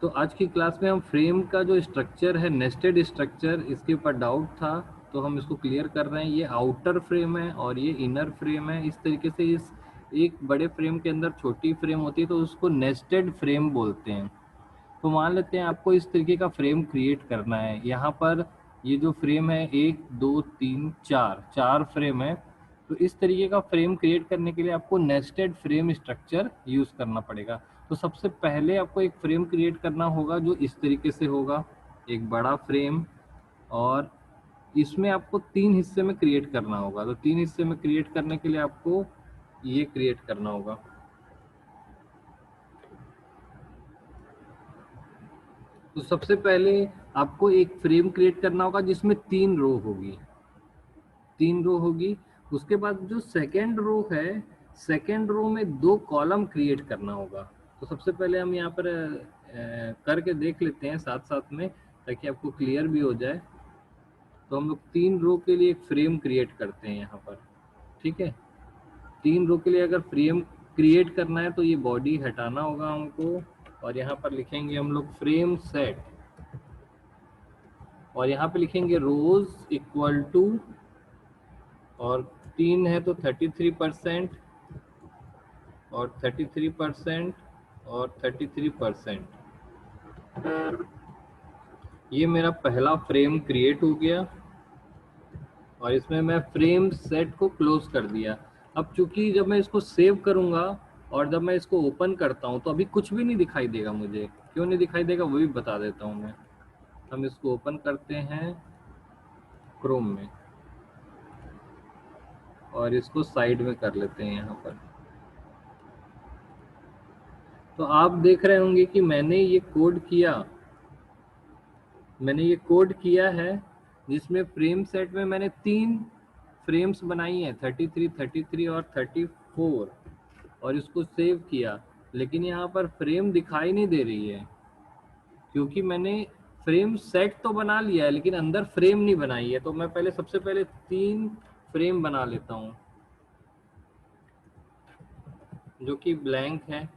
तो आज की क्लास में हम फ्रेम का जो स्ट्रक्चर है, नेस्टेड स्ट्रक्चर, इसके ऊपर डाउट था तो हम इसको क्लियर कर रहे हैं। ये आउटर फ्रेम है और ये इनर फ्रेम है। इस तरीके से इस एक बड़े फ्रेम के अंदर छोटी फ्रेम होती है तो उसको नेस्टेड फ्रेम बोलते हैं। तो मान लेते हैं आपको इस तरीके का फ्रेम क्रिएट करना है। यहाँ पर ये जो फ्रेम है 1 2 3 4 4 फ्रेम है। तो इस तरीके का फ्रेम क्रिएट करने के लिए आपको नेस्टेड फ्रेम स्ट्रक्चर यूज़ करना पड़ेगा। तो सबसे पहले आपको एक फ्रेम क्रिएट करना होगा जो इस तरीके से होगा, एक बड़ा फ्रेम। और इसमें आपको 3 हिस्से में क्रिएट करना होगा। तो 3 हिस्से में क्रिएट करने के लिए आपको ये क्रिएट करना होगा। तो सबसे पहले आपको एक फ्रेम क्रिएट करना होगा जिसमें 3 रो होगी, 3 रो होगी। उसके बाद जो सेकेंड रो है, सेकेंड रो में 2 कॉलम क्रिएट करना होगा। तो सबसे पहले हम यहाँ पर करके देख लेते हैं साथ साथ में, ताकि आपको क्लियर भी हो जाए। तो हम लोग 3 रो के लिए एक फ्रेम क्रिएट करते हैं यहाँ पर, ठीक है। 3 रो के लिए अगर फ्रेम क्रिएट करना है तो ये बॉडी हटाना होगा हमको, और यहाँ पर लिखेंगे हम लोग फ्रेम सेट, और यहाँ पे लिखेंगे रोज इक्वल टू, और 3 है तो 33% और 33% और 33%। ये मेरा पहला फ्रेम क्रिएट हो गया और इसमें मैं फ्रेम सेट को क्लोज कर दिया। अब चूंकि जब मैं इसको सेव करूंगा और जब मैं इसको ओपन करता हूं तो अभी कुछ भी नहीं दिखाई देगा मुझे। क्यों नहीं दिखाई देगा वो भी बता देता हूं मैं। हम इसको ओपन करते हैं क्रोम में और इसको साइड में कर लेते हैं यहाँ पर। तो आप देख रहे होंगे कि मैंने ये कोड किया है जिसमें फ्रेम सेट में मैंने 3 फ्रेम्स बनाई हैं, 33, 33 और 34, और इसको सेव किया। लेकिन यहाँ पर फ्रेम दिखाई नहीं दे रही है क्योंकि मैंने फ्रेम सेट तो बना लिया है लेकिन अंदर फ्रेम नहीं बनाई है। तो मैं पहले सबसे पहले 3 फ्रेम बना लेता हूँ जो कि ब्लैंक है।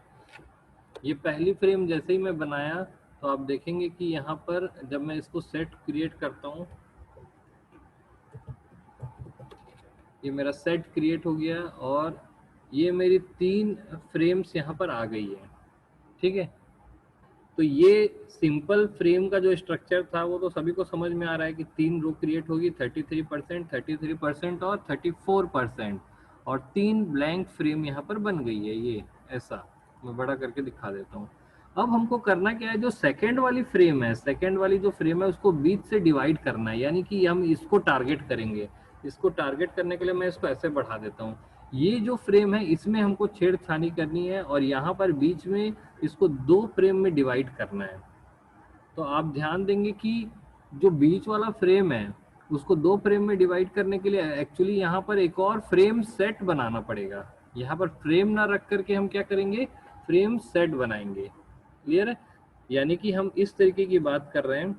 ये पहली फ्रेम जैसे ही मैं बनाया तो आप देखेंगे कि यहाँ पर जब मैं इसको सेट क्रिएट करता हूँ, ये मेरा सेट क्रिएट हो गया और ये मेरी 3 फ्रेम्स यहाँ पर आ गई है, ठीक है। तो ये सिंपल फ्रेम का जो स्ट्रक्चर था वो तो सभी को समझ में आ रहा है कि 3 रो क्रिएट होगी, 33%, 33% और 34%, और 3 ब्लैंक फ्रेम यहाँ पर बन गई है। ये ऐसा मैं बड़ा करके दिखा देता हूँ। अब हमको करना क्या है, जो सेकेंड वाली फ्रेम है, सेकेंड वाली जो फ्रेम है उसको बीच से डिवाइड करना है, यानी कि हम इसको टारगेट करेंगे। इसको टारगेट करने के लिए मैं इसको ऐसे बढ़ा देता हूँ। ये जो फ्रेम है इसमें हमको छेड़छानी करनी है और यहाँ पर बीच में इसको 2 फ्रेम में डिवाइड करना है। तो आप ध्यान देंगे कि जो बीच वाला फ्रेम है उसको 2 फ्रेम में डिवाइड करने के लिए एक्चुअली यहाँ पर एक और फ्रेम सेट बनाना पड़ेगा। यहाँ पर फ्रेम ना रख करके हम क्या करेंगे, फ्रेम सेट बनाएंगे। क्लियर है? यानी कि हम इस तरीके की बात कर रहे हैं।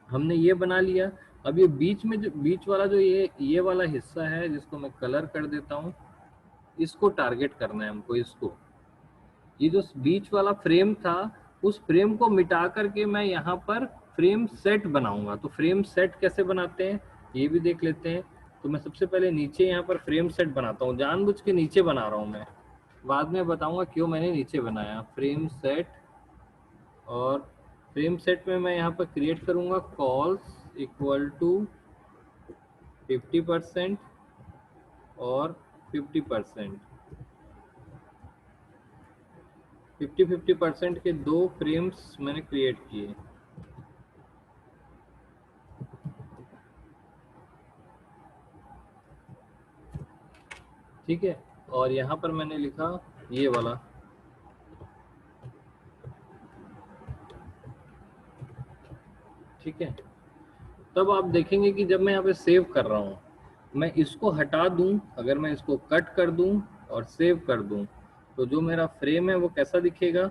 हमने ये बना लिया। अब ये बीच में जो बीच वाला जो ये वाला हिस्सा है जिसको मैं कलर कर देता हूँ, इसको टारगेट करना है हमको। इसको, ये जो बीच वाला फ्रेम था उस फ्रेम को मिटा करके मैं यहाँ पर फ्रेम सेट बनाऊंगा। तो फ्रेम सेट कैसे बनाते हैं ये भी देख लेते हैं। तो मैं सबसे पहले नीचे यहाँ पर फ्रेम सेट बनाता हूँ, जानबूझ के नीचे बना रहा हूँ मैं, बाद में बताऊंगा क्यों मैंने नीचे बनाया फ्रेम सेट। और फ्रेम सेट में मैं यहाँ पर क्रिएट करूंगा कॉल्स इक्वल टू 50% और 50%। 50-50% के 2 फ्रेम्स मैंने क्रिएट किए, ठीक है। और यहाँ पर मैंने लिखा ये वाला, ठीक है। तब आप देखेंगे कि जब मैं यहाँ पे सेव कर रहा हूँ, मैं इसको हटा दूं, अगर मैं इसको कट कर दूं और सेव कर दूं तो जो मेरा फ्रेम है वो कैसा दिखेगा,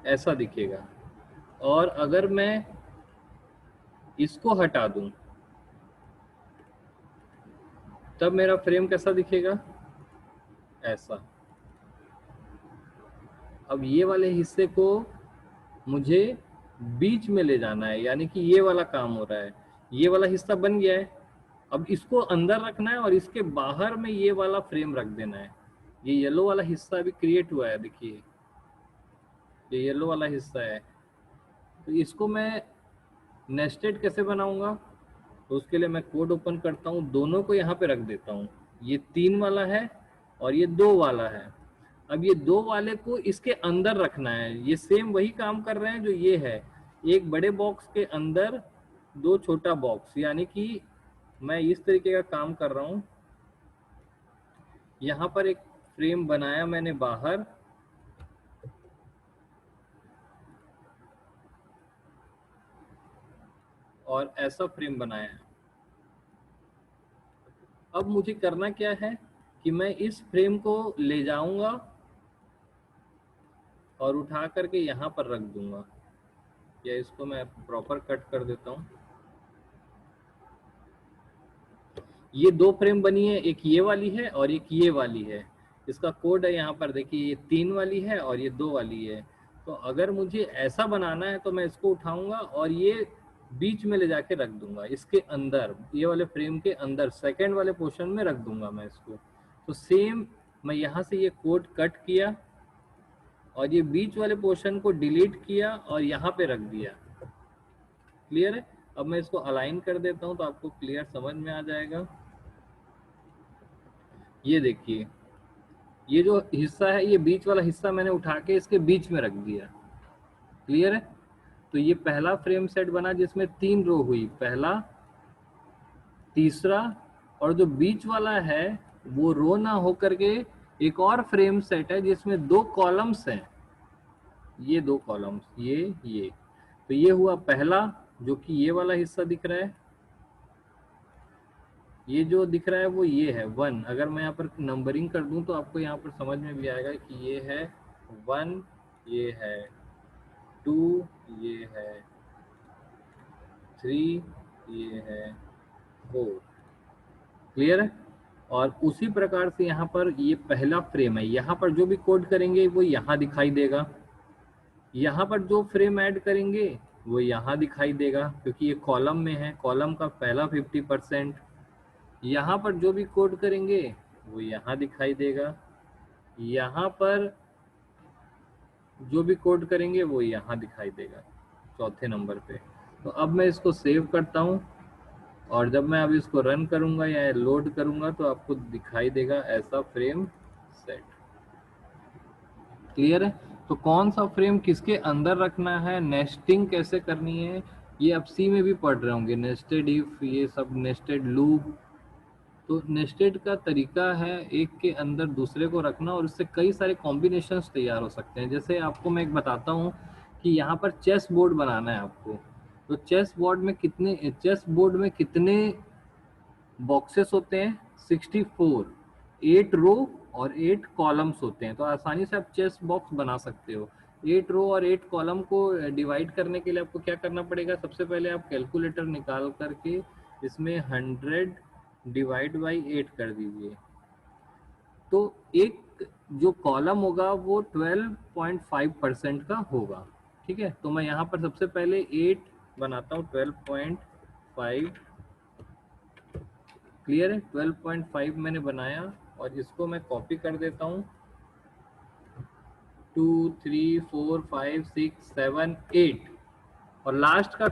ऐसा दिखेगा। और अगर मैं इसको हटा दूं तब मेरा फ्रेम कैसा दिखेगा, ऐसा। अब ये वाले हिस्से को मुझे बीच में ले जाना है, यानी कि ये वाला काम हो रहा है। ये वाला हिस्सा बन गया है, अब इसको अंदर रखना है और इसके बाहर में ये वाला फ्रेम रख देना है। ये येलो वाला हिस्सा अभी क्रिएट हुआ है, देखिए ये येलो वाला हिस्सा है। तो इसको मैं नेस्टेड कैसे बनाऊंगा, तो उसके लिए मैं कोड ओपन करता हूँ, दोनों को यहाँ पे रख देता हूँ। ये 3 वाला है और ये 2 वाला है। अब ये 2 वाले को इसके अंदर रखना है। ये सेम वही काम कर रहे हैं जो ये है, एक बड़े बॉक्स के अंदर 2 छोटा बॉक्स, यानी कि मैं इस तरीके का काम कर रहा हूँ। यहाँ पर एक फ्रेम बनाया मैंने बाहर, और ऐसा फ्रेम बनाया। अब मुझे करना क्या है कि मैं इस फ्रेम को ले जाऊंगा और उठा करके यहाँ पर रख दूंगा, या इसको मैं प्रॉपर कट कर देता हूँ। ये 2 फ्रेम बनी है, एक ये वाली है और एक ये वाली है। इसका कोड है यहाँ पर देखिए, ये 3 वाली है और ये 2 वाली है। तो अगर मुझे ऐसा बनाना है तो मैं इसको उठाऊंगा और ये बीच में ले जाके रख दूंगा, इसके अंदर, ये वाले फ्रेम के अंदर सेकंड वाले पोर्शन में रख दूंगा मैं इसको। तो सेम मैं यहाँ से ये कोड कट किया और ये बीच वाले पोर्शन को डिलीट किया और यहाँ पे रख दिया। क्लियर है? अब मैं इसको अलाइन कर देता हूँ तो आपको क्लियर समझ में आ जाएगा। ये देखिए, ये जो हिस्सा है, ये बीच वाला हिस्सा मैंने उठा के इसके बीच में रख दिया। क्लियर है? तो ये पहला फ्रेम सेट बना जिसमें 3 रो हुई, पहला, तीसरा, और जो बीच वाला है वो रो ना होकर के एक और फ्रेम सेट है जिसमें 2 कॉलम्स हैं। ये 2 कॉलम्स, ये तो ये हुआ पहला, जो कि ये वाला हिस्सा दिख रहा है। ये जो दिख रहा है वो ये है 1। अगर मैं यहाँ पर नंबरिंग कर दूं तो आपको यहाँ पर समझ में भी आएगा कि ये है 1, ये है 2, ये है 3, ये है 4। क्लियर है? और उसी प्रकार से यहाँ पर ये पहला फ्रेम है, यहाँ पर जो भी कोड करेंगे वो यहाँ दिखाई देगा। यहाँ पर जो फ्रेम ऐड करेंगे वो यहाँ दिखाई देगा, क्योंकि ये कॉलम में है, कॉलम का पहला 50%। यहाँ पर जो भी कोड करेंगे वो यहाँ दिखाई देगा, यहाँ पर जो भी कोड करेंगे वो यहाँ दिखाई देगा चौथे नंबर पे। तो अब मैं इसको सेव करता हूँ और जब मैं अब इसको रन करूँगा या लोड करूँगा तो आपको दिखाई देगा ऐसा फ्रेम सेट। क्लियर है? तो कौन सा फ्रेम किसके अंदर रखना है, नेस्टिंग कैसे करनी है, ये आप सी में भी पढ़ रहे होंगे, नेस्टेड इफ, ये सब नेस्टेड लूप। तो नेस्टेड का तरीका है एक के अंदर दूसरे को रखना और इससे कई सारे कॉम्बिनेशंस तैयार हो सकते हैं। जैसे आपको मैं एक बताता हूँ कि यहाँ पर चेस बोर्ड बनाना है आपको, तो चेस बोर्ड में कितने बॉक्सेस होते हैं, 64, 8 रो और 8 कॉलम्स होते हैं। तो आसानी से आप चेस बॉक्स बना सकते हो। 8 रो और 8 कॉलम को डिवाइड करने के लिए आपको क्या करना पड़ेगा, सबसे पहले आप कैलकुलेटर निकाल करके इसमें 100 डिवाइड बाई 8 कर दीजिए। तो एक जो कॉलम होगा वो 12.5% का होगा। ठीक है? तो मैं यहाँ पर सबसे पहले 8 बनाता हूँ, 12.5। क्लियर है? 12.5 मैंने बनाया और इसको मैं कॉपी कर देता हूँ। 2, 3, 4, 5, 6, 7, 8 और लास्ट का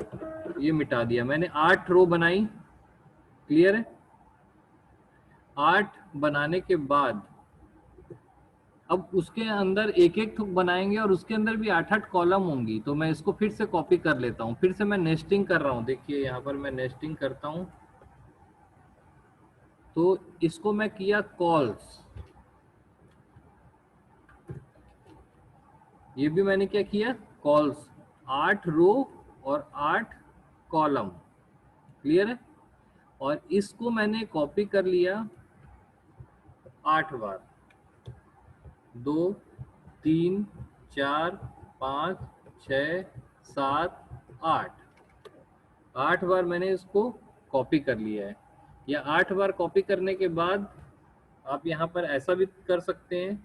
ये मिटा दिया मैंने। 8 रो बनाई। क्लियर है? 8 बनाने के बाद अब उसके अंदर एक एक थुक बनाएंगे और उसके अंदर भी 8-8 कॉलम होंगी। तो मैं इसको फिर से कॉपी कर लेता हूँ, फिर से मैं नेस्टिंग कर रहा हूँ। देखिए यहाँ पर मैं नेस्टिंग करता हूँ, तो इसको मैं किया कॉल्स, ये भी मैंने क्या किया, कॉल्स, 8 रो और 8 कॉलम। क्लियर है? और इसको मैंने कॉपी कर लिया 8 बार, 2, 3, 4, 5, 6, 7, 8 बार मैंने इसको कॉपी कर लिया है। या 8 बार कॉपी करने के बाद आप यहाँ पर ऐसा भी कर सकते हैं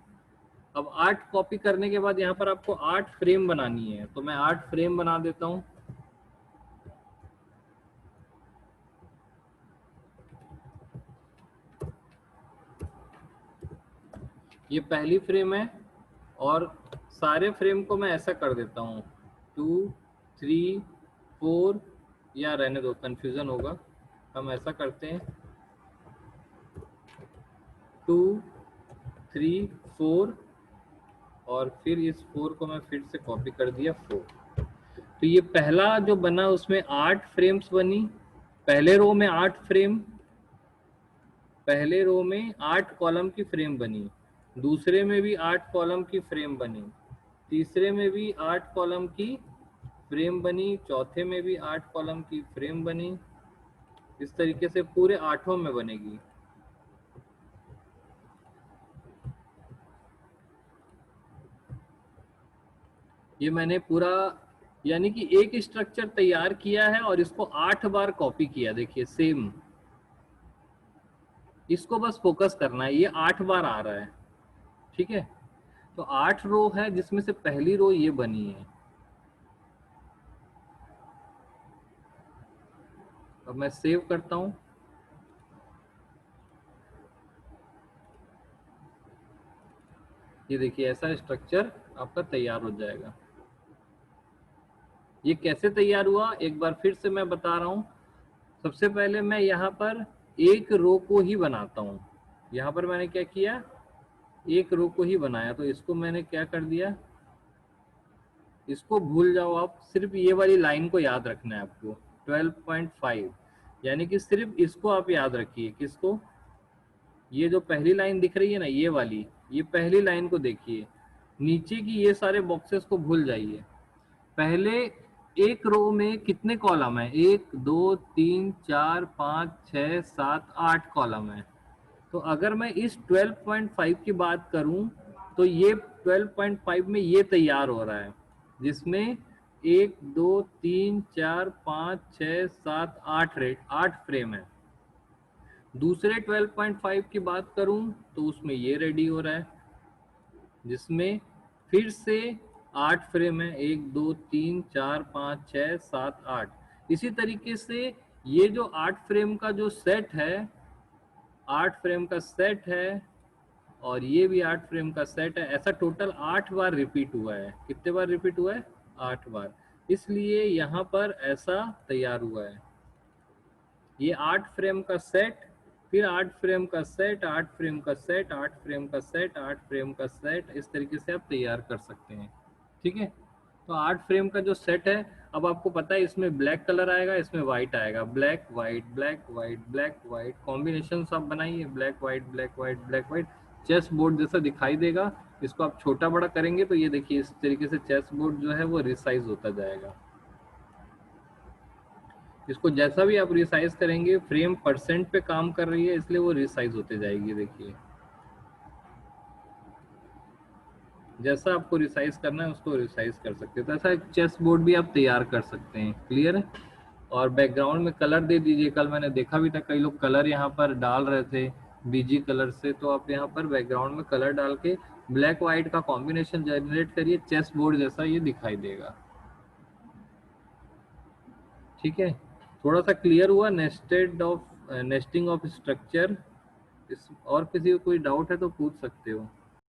अब 8 कॉपी करने के बाद यहाँ पर आपको 8 फ्रेम बनानी है, तो मैं 8 फ्रेम बना देता हूँ। ये पहली फ्रेम है और सारे फ्रेम को मैं ऐसा कर देता हूँ 2 3 4, या रहने दो कंफ्यूजन होगा, हम ऐसा करते हैं 2 3 4, और फिर इस 4 को मैं फिर से कॉपी कर दिया 4। तो ये पहला जो बना उसमें 8 फ्रेम्स बनी, पहले रो में 8 फ्रेम, पहले रो में 8 कॉलम की फ्रेम बनी, दूसरे में भी 8 कॉलम की फ्रेम बनी, तीसरे में भी 8 कॉलम की फ्रेम बनी, चौथे में भी 8 कॉलम की फ्रेम बनी। इस तरीके से पूरे 8 में बनेगी। ये मैंने पूरा यानी कि एक स्ट्रक्चर तैयार किया है और इसको 8 बार कॉपी किया। देखिए सेम, इसको बस फोकस करना है, ये 8 बार आ रहा है। ठीक है, तो 8 रो है जिसमें से पहली रो ये बनी है। अब मैं सेव करता हूं। ये देखिए ऐसा स्ट्रक्चर आपका तैयार हो जाएगा। ये कैसे तैयार हुआ एक बार फिर से मैं बता रहा हूं। सबसे पहले मैं यहाँ पर एक रो को ही बनाता हूँ। यहाँ पर मैंने क्या किया, एक रो को ही बनाया, तो इसको मैंने क्या कर दिया, इसको भूल जाओ आप, सिर्फ ये वाली लाइन को याद रखना है आपको 12.5, यानी कि सिर्फ इसको आप याद रखिए। किसको, ये जो पहली लाइन दिख रही है ना, ये वाली, ये पहली लाइन को देखिए, नीचे की ये सारे बॉक्सेस को भूल जाइए। पहले एक रो में कितने कॉलम है, 1 2 3 4 5 6 7 8 कॉलम है। तो अगर मैं इस 12.5 की बात करूं तो ये 12.5 में ये तैयार हो रहा है, जिसमें 1 2 3 4 5 6 7 8 फ्रेम है। दूसरे 12.5 की बात करूं तो उसमें ये रेडी हो रहा है, जिसमें फिर से 8 फ्रेम है, 1 2 3 4 5 6 7 8। इसी तरीके से ये जो 8 फ्रेम का जो सेट है, 8 फ्रेम का सेट है, और ये भी 8 फ्रेम का सेट है। ऐसा टोटल 8 बार रिपीट हुआ है। कितने बार रिपीट हुआ है, 8 बार। इसलिए यहाँ पर ऐसा तैयार हुआ है। ये 8 फ्रेम का सेट, फिर 8 फ्रेम का सेट, 8 फ्रेम का सेट, 8 फ्रेम का सेट, 8 फ्रेम का सेट, इस तरीके से आप तैयार कर सकते हैं। ठीक है, तो 8 फ्रेम का जो सेट है, अब आपको पता है इसमें ब्लैक कलर आएगा, इसमें व्हाइट आएगा, black white black white black white combination आप बनाइए, black white black white black white, chess board जैसा दिखाई देगा। इसको आप छोटा बड़ा करेंगे तो ये देखिए इस तरीके से चेस बोर्ड जो है वो रिसाइज होता जाएगा। इसको जैसा भी आप रिसाइज करेंगे, फ्रेम परसेंट पे काम कर रही है इसलिए वो रिसाइज होते जाएगी। देखिए जैसा आपको रिसाइज करना है उसको रिसाइज कर सकते हैं। तो ऐसा एक चेस बोर्ड भी आप तैयार कर सकते हैं। क्लियर है, और बैकग्राउंड में कलर दे दीजिए। कल मैंने देखा भी था कई लोग कलर यहाँ पर डाल रहे थे बीजी कलर से, तो आप यहाँ पर बैकग्राउंड में कलर डाल के ब्लैक व्हाइट का कॉम्बिनेशन जनरेट करिए, चेस बोर्ड जैसा ये दिखाई देगा। ठीक है, थोड़ा सा क्लियर हुआ नेस्टिंग ऑफ स्ट्रक्चर। इस और किसी को कोई डाउट है तो पूछ सकते हो।